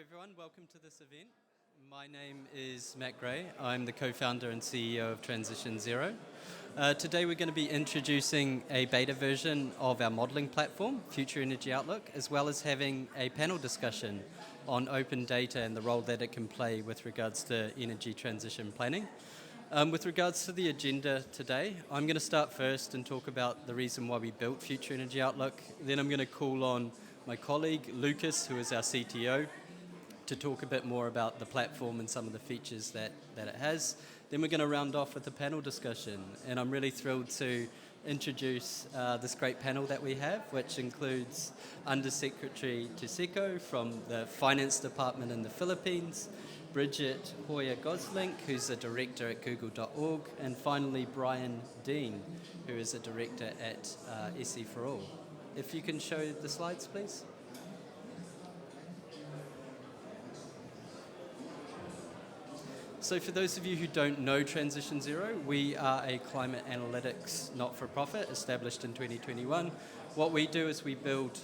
everyone, welcome to this event. My name is Matt Gray. I'm the co-founder and CEO of Transition Zero. Today we're going to be introducing a beta version of our modelling platform, Future Energy Outlook, as well as having a panel discussion on open data and the role that it can play with regards to energy transition planning. With regards to the agenda today, I'm going to start first and talk about the reason why we built Future Energy Outlook. Then I'm going to call on my colleague, Lucas, who is our CTO, to talk a bit more about the platform and some of the features that it has. Then we're going to round off with a panel discussion, and I'm really thrilled to introduce this great panel that we have, which includes Undersecretary Teseko from the Finance Department in the Philippines, Bridget Hoyer Gosling, who's a director at google.org, and finally Brian Dean, who is a director at SE4All. If you can show the slides, please. So for those of you who don't know Transition Zero, we are a climate analytics not-for-profit established in 2021. What we do is we build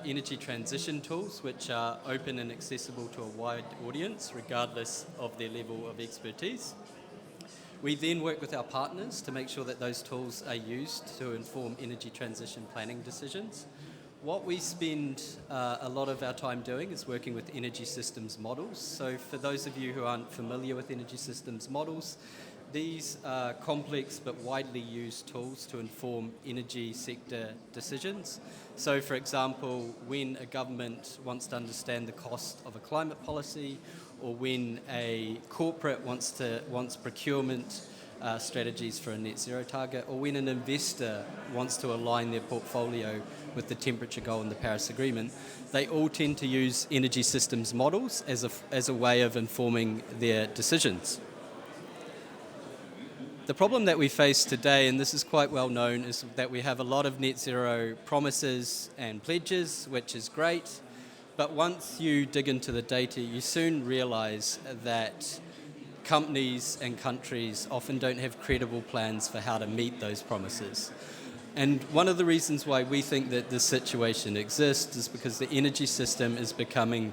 energy transition tools which are open and accessible to a wide audience regardless of their level of expertise. We then work with our partners to make sure that those tools are used to inform energy transition planning decisions. What we spend a lot of our time doing is working with energy systems models. So for those of you who aren't familiar with energy systems models, these are complex but widely used tools to inform energy sector decisions. So for example, when a government wants to understand the cost of a climate policy, or when a corporate wants procurement strategies for a net zero target, or when an investor wants to align their portfolio with the temperature goal in the Paris Agreement, they all tend to use energy systems models as a way of informing their decisions. The problem that we face today, and this is quite well known, is that we have a lot of net zero promises and pledges, which is great, but once you dig into the data, you soon realize that companies and countries often don't have credible plans for how to meet those promises. And one of the reasons why we think that this situation exists is because the energy system is becoming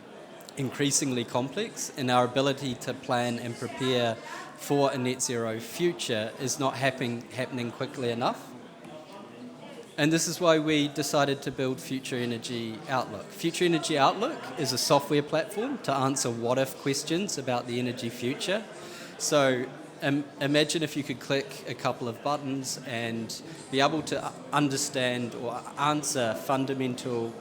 increasingly complex, and our ability to plan and prepare for a net zero future is not happening quickly enough. And this is why we decided to build Future Energy Outlook. Future Energy Outlook is a software platform to answer what-if questions about the energy future. So imagine if you could click a couple of buttons and be able to understand or answer fundamental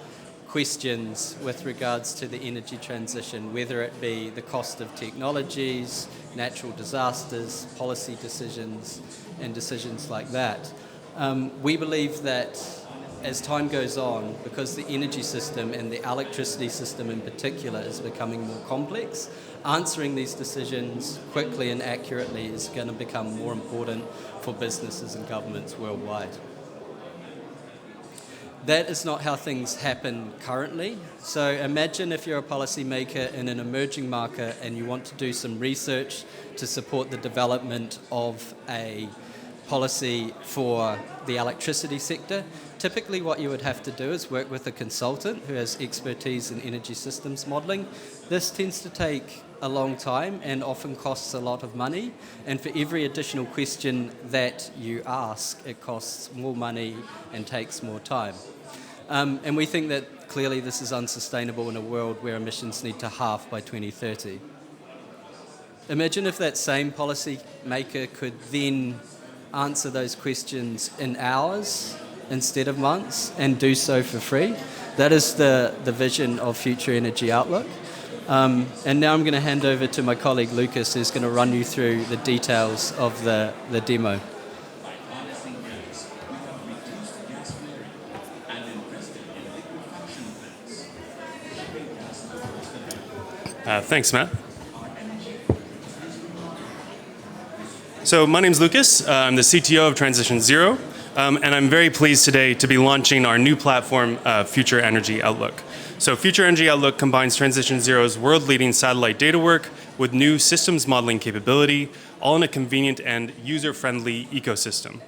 questions with regards to the energy transition, whether it be the cost of technologies, natural disasters, policy decisions, and decisions like that. We believe that as time goes on, because the energy system and the electricity system in particular is becoming more complex, answering these decisions quickly and accurately is going to become more important for businesses and governments worldwide. That is not how things happen currently. So imagine if you're a policymaker in an emerging market and you want to do some research to support the development of a policy for the electricity sector. Typically what you would have to do is work with a consultant who has expertise in energy systems modelling. This tends to take a long time and often costs a lot of money, and for every additional question that you ask, it costs more money and takes more time. And we think that clearly this is unsustainable in a world where emissions need to halve by 2030. Imagine if that same policy maker could then answer those questions in hours instead of months and do so for free. That is the vision of Future Energy Outlook. And now I'm going to hand over to my colleague Lucas, who's going to run you through the details of the demo. Thanks, Matt. So my name's Lucas. I'm the CTO of Transition Zero, and I'm very pleased today to be launching our new platform, Future Energy Outlook. So Future Energy Outlook combines Transition Zero's world-leading satellite data work with new systems modeling capability, all in a convenient and user-friendly ecosystem.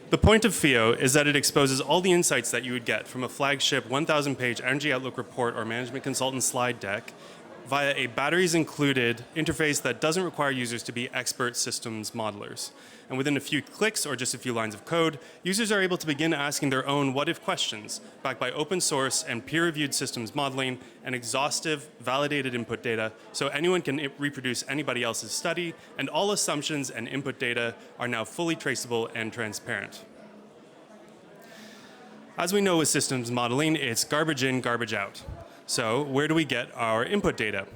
The point of FEO is that it exposes all the insights that you would get from a flagship 1,000-page Energy Outlook report or management consultant slide deck via a batteries included interface that doesn't require users to be expert systems modelers. And within a few clicks or just a few lines of code, users are able to begin asking their own what-if questions, backed by open source and peer-reviewed systems modeling and exhaustive, validated input data, so anyone can reproduce anybody else's study, and all assumptions and input data are now fully traceable and transparent. As we know with systems modeling, it's garbage in, garbage out. So where do we get our input data?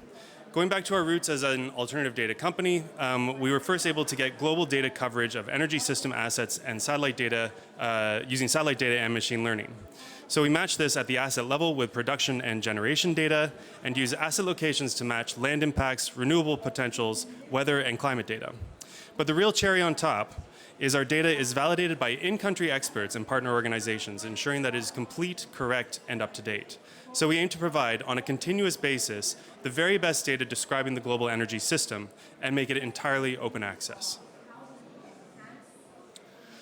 Going back to our roots as an alternative data company, we were first able to get global data coverage of energy system assets and satellite data using satellite data and machine learning. So we match this at the asset level with production and generation data and use asset locations to match land impacts, renewable potentials, weather, and climate data. But the real cherry on top is our data is validated by in-country experts and partner organizations, ensuring that it is complete, correct, and up to date. So we aim to provide, on a continuous basis, the very best data describing the global energy system and make it entirely open access.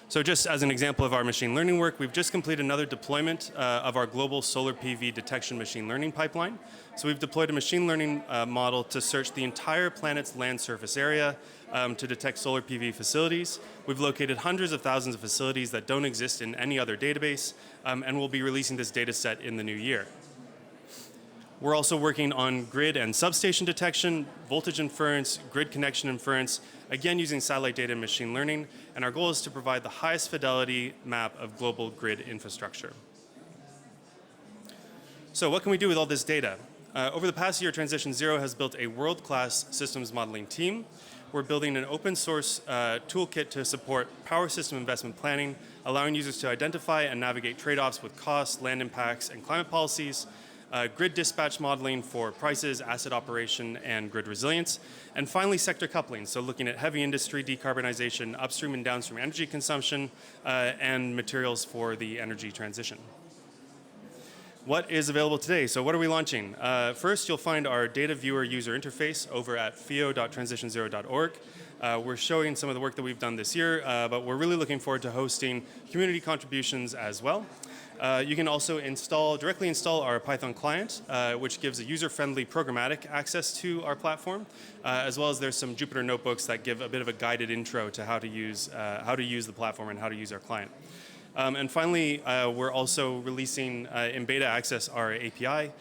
So just as an example of our machine learning work, we've just completed another deployment of our global solar PV detection machine learning pipeline. So we've deployed a machine learning model to search the entire planet's land surface area to detect solar PV facilities. We've located hundreds of thousands of facilities that don't exist in any other database, and we'll be releasing this data set in the new year. We're also working on grid and substation detection, voltage inference, grid connection inference, again using satellite data and machine learning, and our goal is to provide the highest fidelity map of global grid infrastructure. So what can we do with all this data? Over the past year, Transition Zero has built a world-class systems modeling team. We're building an open source toolkit to support power system investment planning, allowing users to identify and navigate trade-offs with costs, land impacts, and climate policies. Grid dispatch modeling for prices, asset operation, and grid resilience. And finally, sector coupling, so looking at heavy industry decarbonization, upstream and downstream energy consumption, and materials for the energy transition. What is available today? So what are we launching? First, you'll find our data viewer user interface over at fio.transitionzero.org. We're showing some of the work that we've done this year, but we're really looking forward to hosting community contributions as well. You can also directly install our Python client, which gives a user-friendly programmatic access to our platform, as well as there's some Jupyter notebooks that give a bit of a guided intro to how to use the platform and how to use our client. And finally, we're also releasing in beta access our API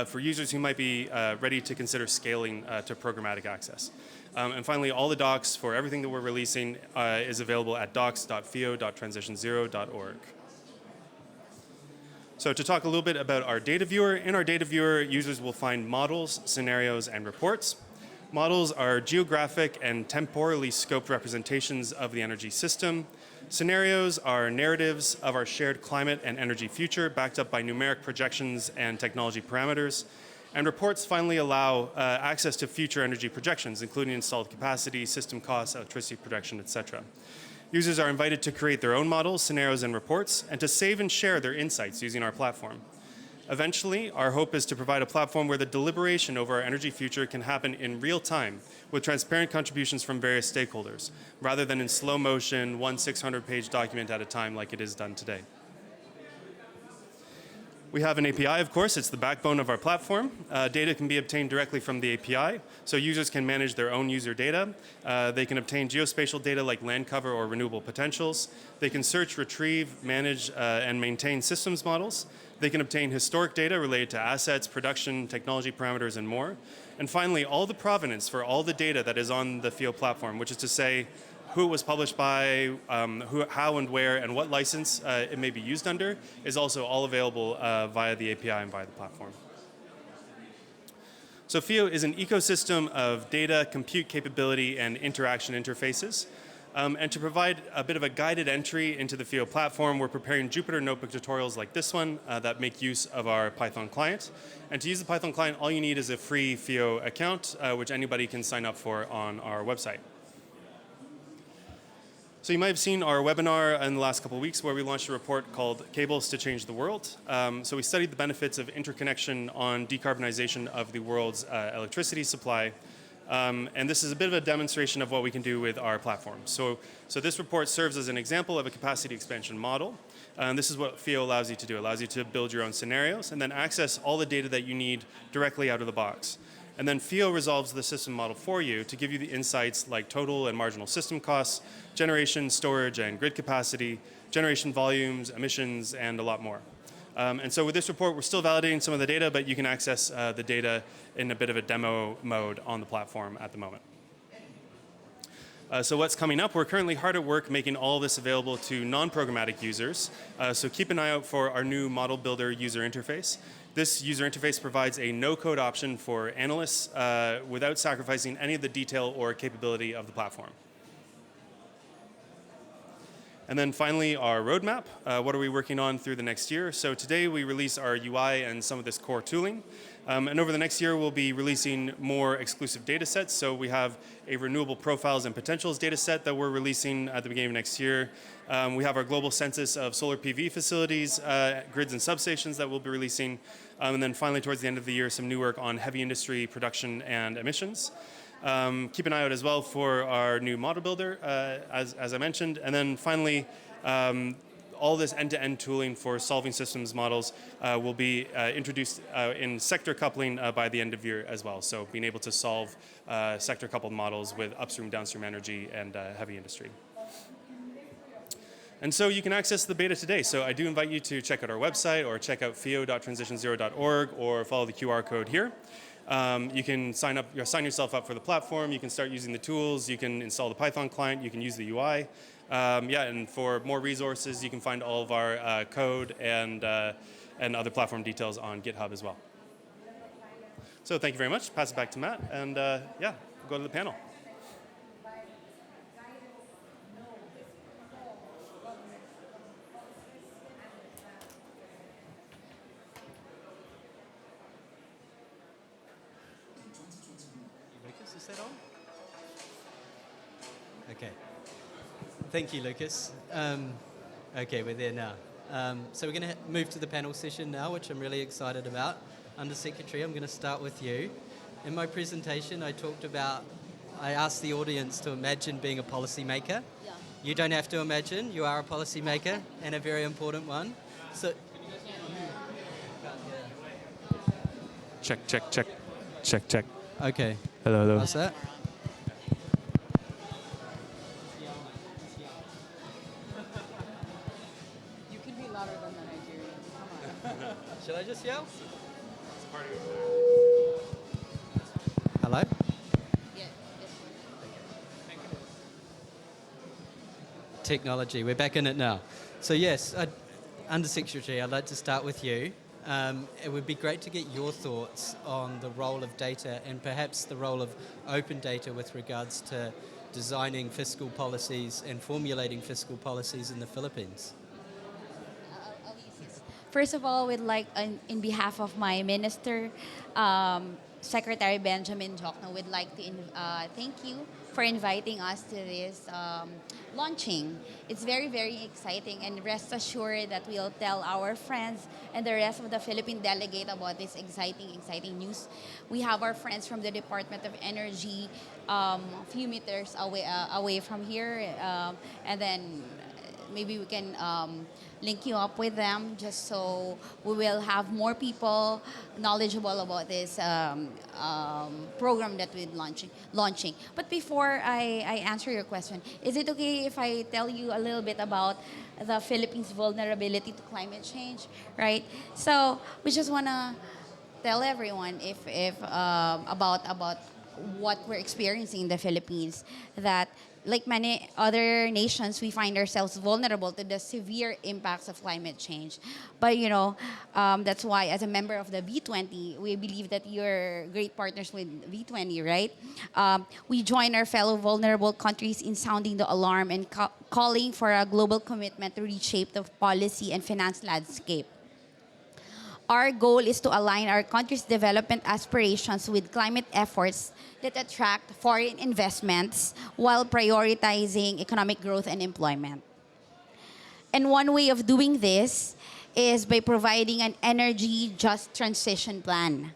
for users who might be ready to consider scaling to programmatic access. And finally, all the docs for everything that we're releasing is available at docs.fio.transitionzero.org. So to talk a little bit about our data viewer, in our data viewer, users will find models, scenarios, and reports. Models are geographic and temporally scoped representations of the energy system. Scenarios are narratives of our shared climate and energy future, backed up by numeric projections and technology parameters. And reports finally allow access to future energy projections, including installed capacity, system costs, electricity production, etc. Users are invited to create their own models, scenarios, and reports, and to save and share their insights using our platform. Eventually, our hope is to provide a platform where the deliberation over our energy future can happen in real time with transparent contributions from various stakeholders, rather than in slow motion, one 600-page document at a time like it is done today. We have an API, of course. It's the backbone of our platform. Data can be obtained directly from the API, so users can manage their own user data. They can obtain geospatial data like land cover or renewable potentials. They can search, retrieve, manage, and maintain systems models. They can obtain historic data related to assets, production, technology parameters, and more. And finally, all the provenance for all the data that is on the FIO platform, which is to say, who it was published by, how and where, and what license it may be used under, is also all available via the API and via the platform. So FIO is an ecosystem of data, compute capability, and interaction interfaces. And to provide a bit of a guided entry into the FIO platform, we're preparing Jupyter Notebook tutorials like this one that make use of our Python client. And to use the Python client, all you need is a free FIO account, which anybody can sign up for on our website. So you might have seen our webinar in the last couple of weeks where we launched a report called Cables to Change the World. So we studied the benefits of interconnection on decarbonization of the world's electricity supply. And this is a bit of a demonstration of what we can do with our platform. So this report serves as an example of a capacity expansion model. And this is what FIO allows you to do. It allows you to build your own scenarios and then access all the data that you need directly out of the box. And then FIO resolves the system model for you to give you the insights like total and marginal system costs, generation, storage, and grid capacity, generation volumes, emissions, and a lot more. And so with this report, we're still validating some of the data, but you can access the data in a bit of a demo mode on the platform at the moment. So what's coming up? We're currently hard at work making all of this available to non-programmatic users. So keep an eye out for our new model builder user interface. This user interface provides a no-code option for analysts without sacrificing any of the detail or capability of the platform. And then finally, our roadmap. What are we working on through the next year? So today we release our UI and some of this core tooling. And over the next year, we'll be releasing more exclusive data sets. So we have a renewable profiles and potentials data set that we're releasing at the beginning of next year. We have our global census of solar PV facilities, grids and substations that we'll be releasing. And then finally, towards the end of the year, some new work on heavy industry production and emissions. Keep an eye out as well for our new model builder, as I mentioned. And then finally, all this end-to-end tooling for solving systems models will be introduced in sector coupling by the end of year as well. So being able to solve sector-coupled models with upstream, downstream energy, and heavy industry. And so you can access the beta today. So I do invite you to check out our website or check out fio.transitionsero.org or follow the QR code here. You can sign yourself up for the platform. You can start using the tools. You can install the Python client. You can use the UI. And for more resources, you can find all of our code and other platform details on GitHub as well. So thank you very much. Pass it back to Matt, and we'll go to the panel. Lucas, is that on? Okay. Thank you, Lucas. Okay, we're there now. So we're going to move to the panel session now, which I'm really excited about. Under Secretary, I'm going to start with you. In my presentation, I asked the audience to imagine being a policymaker. Yeah. You don't have to imagine, you are a policymaker, and a very important one. So. Check, check, check, check, check. Okay. Hello, hello. How's that? You can be louder than the Nigerians. Come on. Should I just yell? Hello? Yeah. Technology, we're back in it now. So yes, Under Secretary, I'd like to start with you. It would be great to get your thoughts on the role of data and perhaps the role of open data with regards to designing fiscal policies and formulating fiscal policies in the Philippines. First of all, we'd like, in behalf of my minister, Secretary Benjamin Jokno, we'd like to thank you for inviting us to this launching. It's very, very exciting, and rest assured that we'll tell our friends and the rest of the Philippine delegate about this exciting news. We have our friends from the Department of Energy a few meters away from here, and then maybe we can link you up with them just so we will have more people knowledgeable about this program that we're launching. But before I answer your question, is it okay if I tell you a little bit about the Philippines' vulnerability to climate change, right? So we just want to tell everyone about what we're experiencing in the Philippines, that like many other nations, we find ourselves vulnerable to the severe impacts of climate change. But that's why, as a member of the V20, we believe that you're great partners with V20, right? We join our fellow vulnerable countries in sounding the alarm and calling for a global commitment to reshape the policy and finance landscape. Our goal is to align our country's development aspirations with climate efforts that attract foreign investments while prioritizing economic growth and employment. And one way of doing this is by providing an energy just transition plan.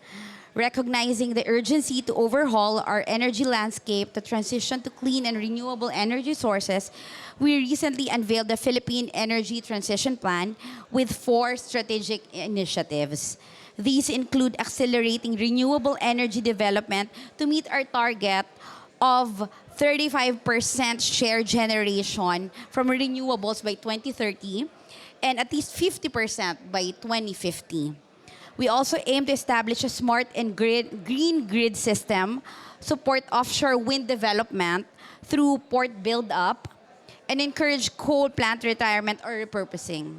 Recognizing the urgency to overhaul our energy landscape to transition to clean and renewable energy sources, we recently unveiled the Philippine Energy Transition Plan with 4 strategic initiatives. These include accelerating renewable energy development to meet our target of 35% share generation from renewables by 2030 and at least 50% by 2050. We also aim to establish a smart and green grid system, support offshore wind development through port build-up, and encourage coal plant retirement or repurposing.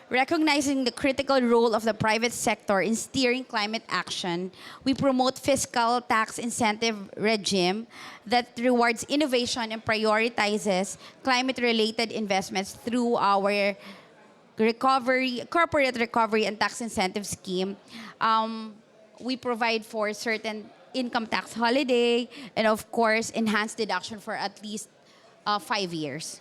Recognizing the critical role of the private sector in steering climate action, we promote fiscal tax incentive regime that rewards innovation and prioritizes climate-related investments through our corporate recovery and tax incentive scheme. We provide for certain income tax holiday and of course enhanced deduction for at least 5 years.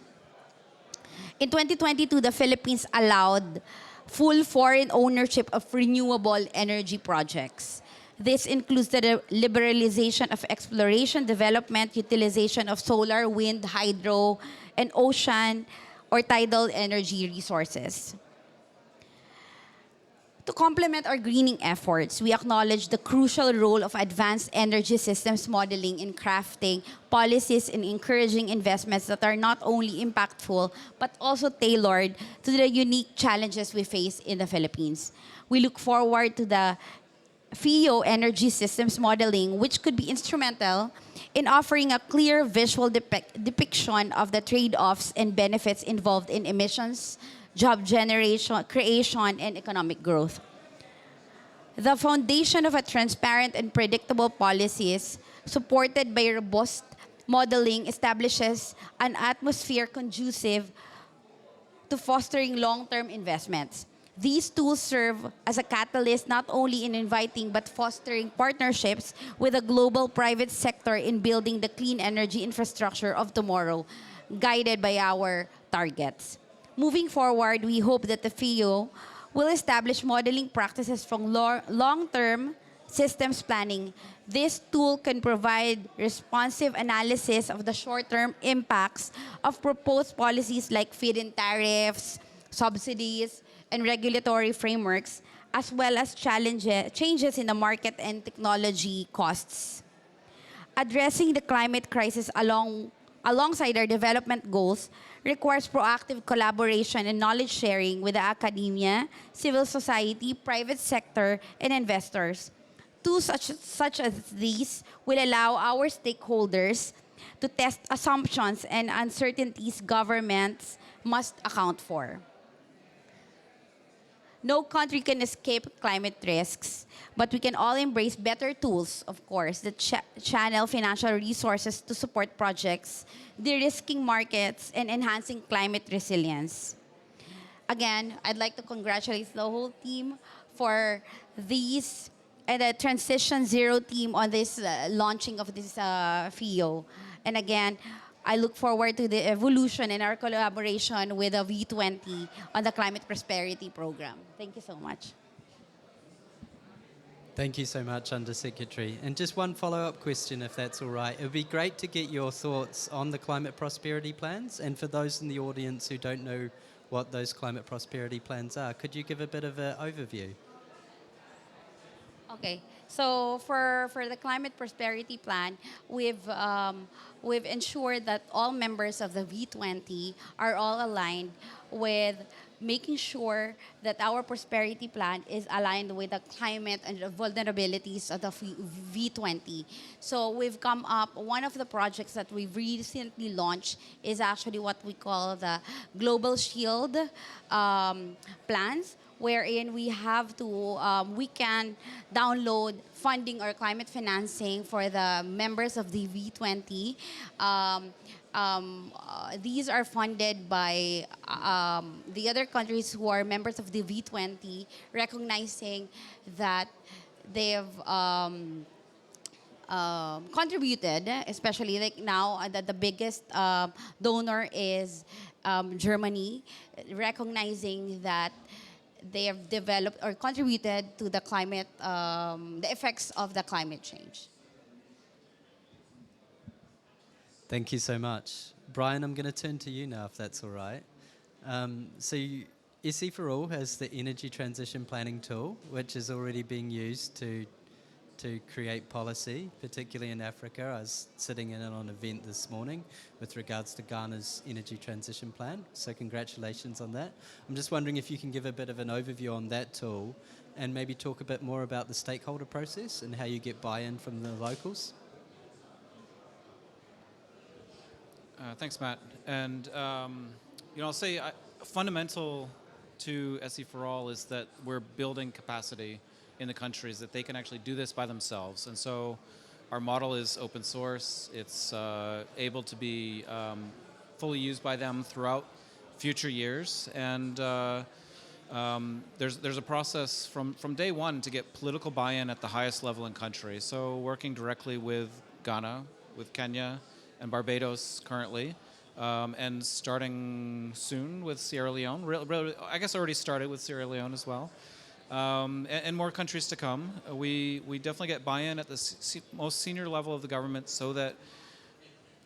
In 2022, the Philippines allowed full foreign ownership of renewable energy projects. This includes the liberalization of exploration, development, utilization of solar, wind, hydro, and ocean or tidal energy resources. To complement our greening efforts, we acknowledge the crucial role of advanced energy systems modeling in crafting policies and encouraging investments that are not only impactful but also tailored to the unique challenges we face in the Philippines. We look forward to the FEO energy systems modeling, which could be instrumental in offering a clear visual depiction of the trade-offs and benefits involved in emissions, job generation, creation, and economic growth. The foundation of a transparent and predictable policies supported by robust modeling establishes an atmosphere conducive to fostering long-term investments. These tools serve as a catalyst not only in inviting but fostering partnerships with the global private sector in building the clean energy infrastructure of tomorrow, guided by our targets. Moving forward, we hope that the FEO will establish modeling practices from long-term systems planning. This tool can provide responsive analysis of the short-term impacts of proposed policies like feed-in tariffs, subsidies, and regulatory frameworks, as well as changes in the market and technology costs. Addressing the climate crisis alongside our development goals requires proactive collaboration and knowledge sharing with the academia, civil society, private sector, and investors. Tools such as these will allow our stakeholders to test assumptions and uncertainties governments must account for. No country can escape climate risks, but we can all embrace better tools, of course, that channel financial resources to support projects, de-risking markets, and enhancing climate resilience. Again, I'd like to congratulate the whole team for these and the Transition Zero team on this launching of this FEO. And again, I look forward to the evolution in our collaboration with the V20 on the Climate Prosperity Program. Thank you so much. Thank you so much, Undersecretary. And just one follow-up question, if that's all right. It would be great to get your thoughts on the climate prosperity plans. And for those in the audience who don't know what those climate prosperity plans are, could you give a bit of an overview? Okay, so for the Climate Prosperity Plan, we've ensured that all members of the V20 are all aligned with making sure that our prosperity plan is aligned with the climate and the vulnerabilities of the V20. So we've come up, one of the projects that we've recently launched is actually what we call the Global Shield plans, wherein we have to, we can download funding or climate financing for the members of the V20. These are funded by the other countries who are members of the V20, recognizing that they've contributed, especially like now that the biggest donor is Germany, recognizing that they have developed or contributed to the climate, the effects of the climate change. Thank you so much. Brian, I'm going to turn to you now, if that's all right. SE for All has the energy transition planning tool, which is already being used to create policy, particularly in Africa. I was sitting in on an event this morning with regards to Ghana's energy transition plan, so congratulations on that. I'm just wondering if you can give a bit of an overview on that tool and maybe talk a bit more about the stakeholder process and how you get buy-in from the locals. Thanks, Matt. And I'll say fundamental to SE for All is that we're building capacity in the countries that they can actually do this by themselves. And so our model is open source. It's able to be fully used by them throughout future years. And there's a process from day one to get political buy-in at the highest level in country. So working directly with Ghana, with Kenya, and Barbados currently, and starting soon with Sierra Leone. I guess already started with Sierra Leone as well. And more countries to come. We definitely get buy-in at the most senior level of the government, so that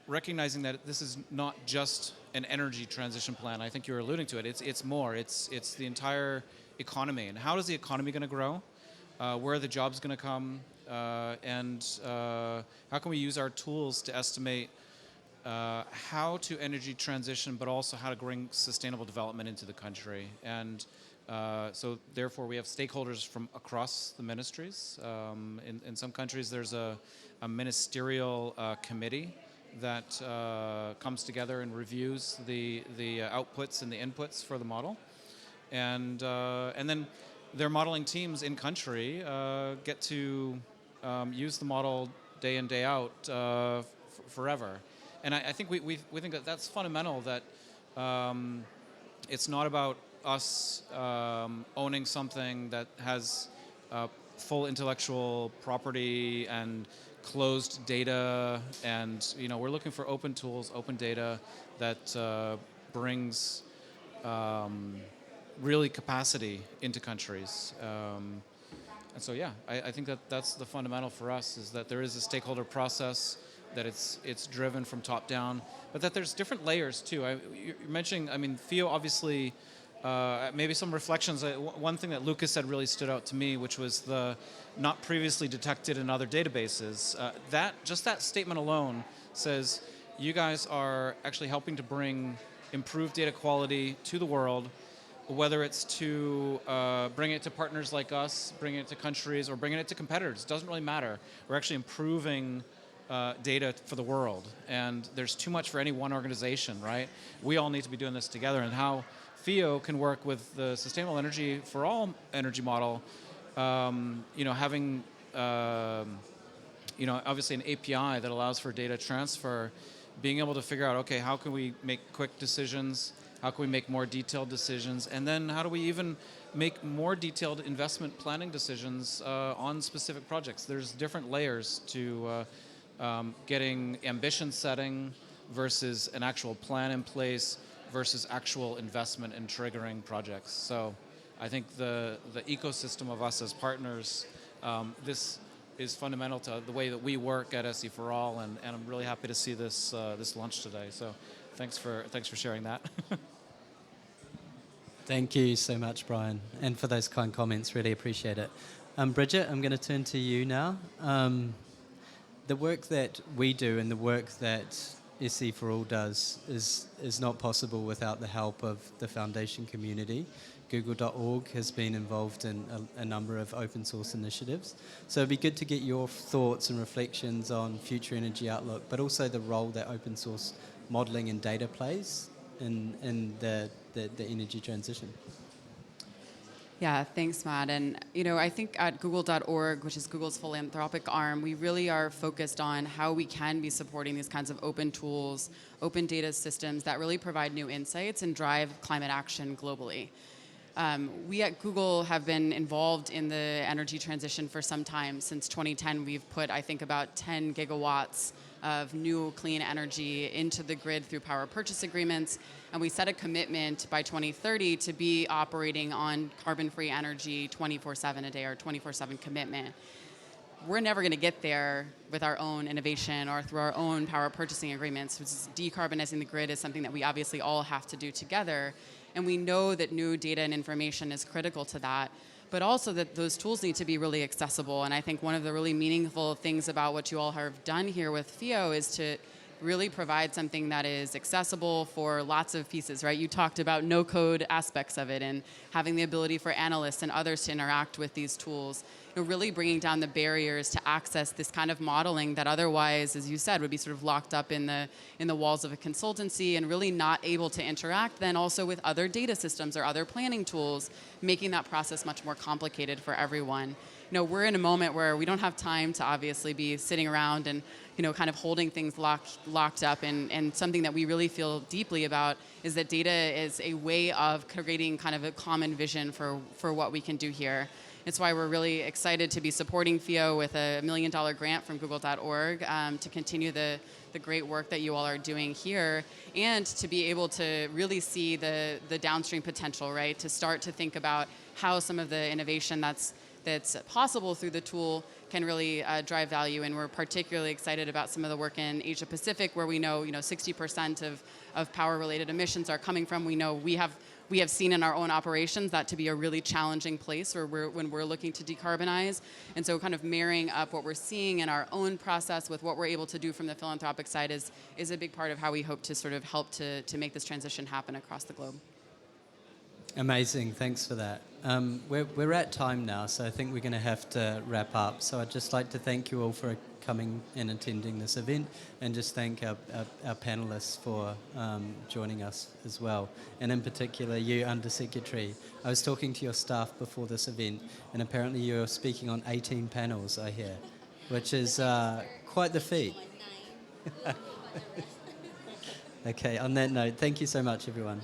recognizing that this is not just an energy transition plan. I think you're alluding to it. It's more. It's the entire economy. And how is the economy going to grow? Where are the jobs going to come? And how can we use our tools to estimate how to energy transition, but also how to bring sustainable development into the country? And so therefore we have stakeholders from across the ministries. In some countries there's a ministerial committee that comes together and reviews the outputs and the inputs for the model. And then their modeling teams in country get to use the model day in, day out forever. And I think we think that that's fundamental, that it's not about us owning something that has full intellectual property and closed data, and we're looking for open tools, open data that brings really capacity into countries. And so I think that's the fundamental for us, is that there is a stakeholder process, that it's driven from top down, but that there's different layers too. You're mentioning, FIO obviously. Maybe some reflections. One thing that Lucas said really stood out to me, which was the not previously detected in other databases. That statement alone says you guys are actually helping to bring improved data quality to the world, whether it's to bring it to partners like us, bringing it to countries, or bringing it to competitors. It doesn't really matter. We're actually improving data for the world, and there's too much for any one organization, right? We all need to be doing this together, and how FIO can work with the Sustainable Energy for All energy model, having obviously an API that allows for data transfer, being able to figure out, okay, how can we make quick decisions, how can we make more detailed decisions, and then how do we even make more detailed investment planning decisions on specific projects. There's different layers to getting ambition setting versus an actual plan in place versus actual investment in triggering projects. So I think the ecosystem of us as partners, this is fundamental to the way that we work at SE for All, and I'm really happy to see this launch today. So thanks for sharing that. Thank you so much, Brian, and for those kind comments. Really appreciate it. Bridget, I'm going to turn to you now. The work that we do and the work that SE for All does is not possible without the help of the foundation community. Google.org has been involved in a number of open source initiatives. So it'd be good to get your thoughts and reflections on Future Energy Outlook, but also the role that open source modeling and data plays in the energy transition. Yeah, thanks, Matt. And, I think at Google.org, which is Google's philanthropic arm, we really are focused on how we can be supporting these kinds of open tools, open data systems that really provide new insights and drive climate action globally. We at Google have been involved in the energy transition for some time. Since 2010, we've put, I think, about 10 gigawatts of new clean energy into the grid through power purchase agreements. And we set a commitment by 2030 to be operating on carbon-free energy 24/7 a day, or 24/7 commitment. We're never going to get there with our own innovation or through our own power purchasing agreements. Decarbonizing the grid is something that we obviously all have to do together. And we know that new data and information is critical to that, but also that those tools need to be really accessible. And I think one of the really meaningful things about what you all have done here with FIO is to really provide something that is accessible for lots of pieces, right? You talked about no-code aspects of it and having the ability for analysts and others to interact with these tools. Really bringing down the barriers to access this kind of modeling that otherwise, as you said, would be sort of locked up in the walls of a consultancy and really not able to interact then also with other data systems or other planning tools, making that process much more complicated for everyone. We're in a moment where we don't have time to obviously be sitting around and kind of holding things locked up, and something that we really feel deeply about is that data is a way of creating kind of a common vision for what we can do here. It's why we're really excited to be supporting FIO with a $1 million grant from Google.org to continue the great work that you all are doing here, and to be able to really see the downstream potential, right? To start to think about how some of the innovation that's possible through the tool can really drive value. And we're particularly excited about some of the work in Asia Pacific, where we know 60% of power-related emissions are coming from. We know we have seen in our own operations that to be a really challenging place when we're looking to decarbonize. And so kind of marrying up what we're seeing in our own process with what we're able to do from the philanthropic side is a big part of how we hope to sort of help to make this transition happen across the globe. Amazing, thanks for that. We're at time now, so I think we're going to have to wrap up. So I'd just like to thank you all for coming and attending this event, and just thank our panelists for joining us as well. And in particular, you, Undersecretary. I was talking to your staff before this event, and apparently you're speaking on 18 panels, I hear, which is quite the feat. Okay, on that note, thank you so much, everyone.